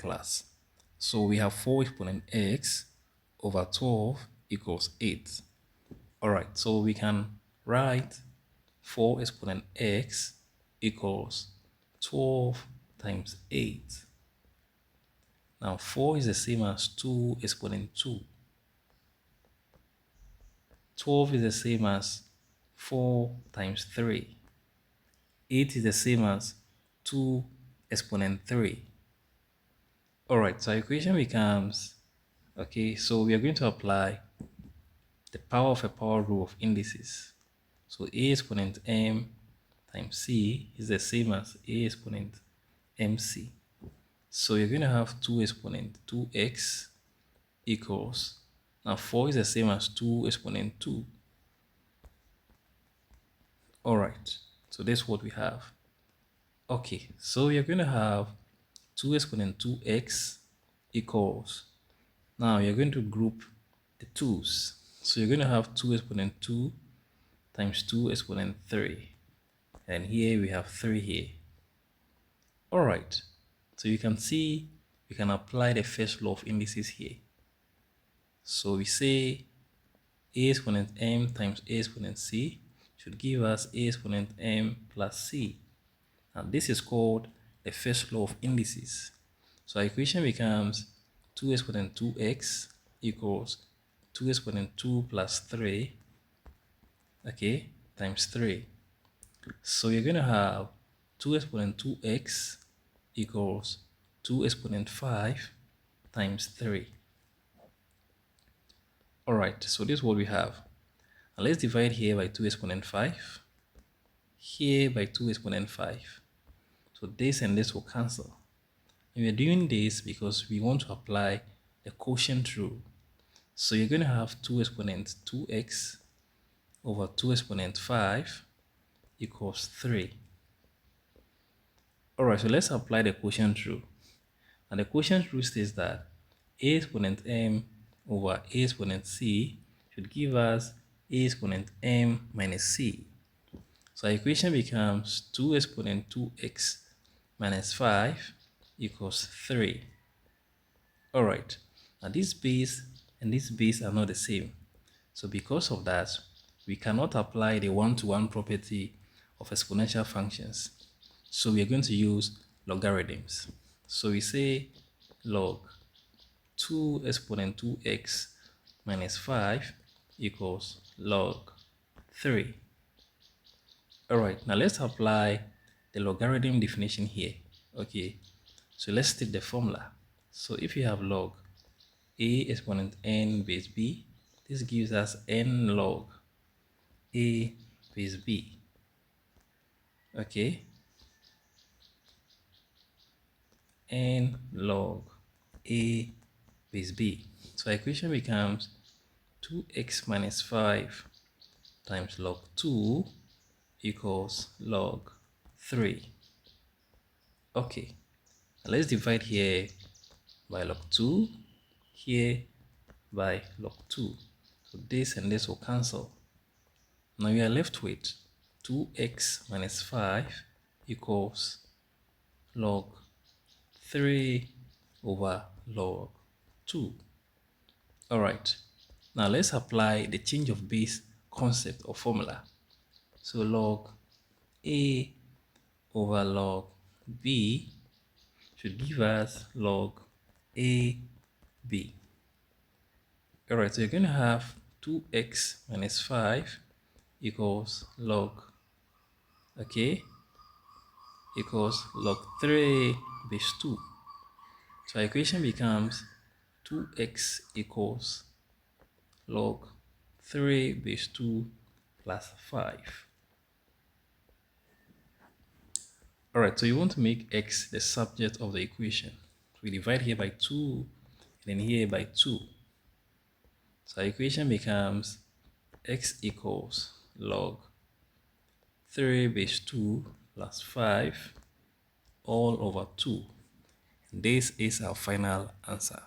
class. So we have 4 exponent x over 12 equals 8. Alright, so we can write 4 exponent x equals 12 times 8. Now 4 is the same as 2 exponent 2. 12 is the same as 4 times 3. 8 is the same as 2 exponent 3. Alright, so our equation becomes, okay, so we are going to apply the power of a power rule of indices. So a exponent m times c is the same as a exponent mc. So you're going to have 2 exponent 2x equals, now 4 is the same as 2 exponent 2. Alright, so that's what we have. Okay, so you're going to have 2 exponent 2x equals, now you're going to group the 2's. So you're going to have 2 exponent 2 times 2 exponent 3. And here we have 3 here. Alright, so you can see we can apply the first law of indices here. So we say a exponent m times a exponent c should give us a exponent m plus c. Now this is called the first law of indices. So our equation becomes 2 exponent 2x equals 2 exponent 2 plus 3, okay, times 3. So you're going to have 2 exponent 2x equals 2 exponent 5 times 3. Alright, so this is what we have. Now let's divide here by 2 exponent 5, here by 2 exponent 5. So this and this will cancel. And we're doing this because we want to apply the quotient rule. So you're going to have 2 exponent 2x over 2 exponent 5 equals 3. Alright, so let's apply the quotient rule. And the quotient rule says that a exponent m over a exponent c should give us a exponent m minus c. So our equation becomes 2 exponent 2x minus 5 equals 3. Alright, now this base and this base are not the same. So because of that, we cannot apply the one-to-one property of exponential functions. So we are going to use logarithms. So we say log 2 exponent 2x minus 5 equals log 3. Alright, now let's apply the logarithm definition here. Okay, so let's state the formula. So if you have log a exponent n base b, this gives us n log a base b. Okay, n log a base b. So our equation becomes 2x minus 5 times log 2 equals log 3. Okay, let's divide here by log 2, here by log 2. So this and this will cancel. Now we are left with 2x minus 5 equals log 3 over log 2. Alright, now let's apply the change of base concept or formula. So log a over log b should give us log a b. Alright, so you're going to have 2x minus 5 equals log, okay, equals log 3 base 2. So our equation becomes 2x equals log 3 base 2 plus 5. Alright, so you want to make x the subject of the equation. So we divide here by 2 and then here by 2. So our equation becomes x equals log 3 base 2 plus 5 all over 2. This is our final answer.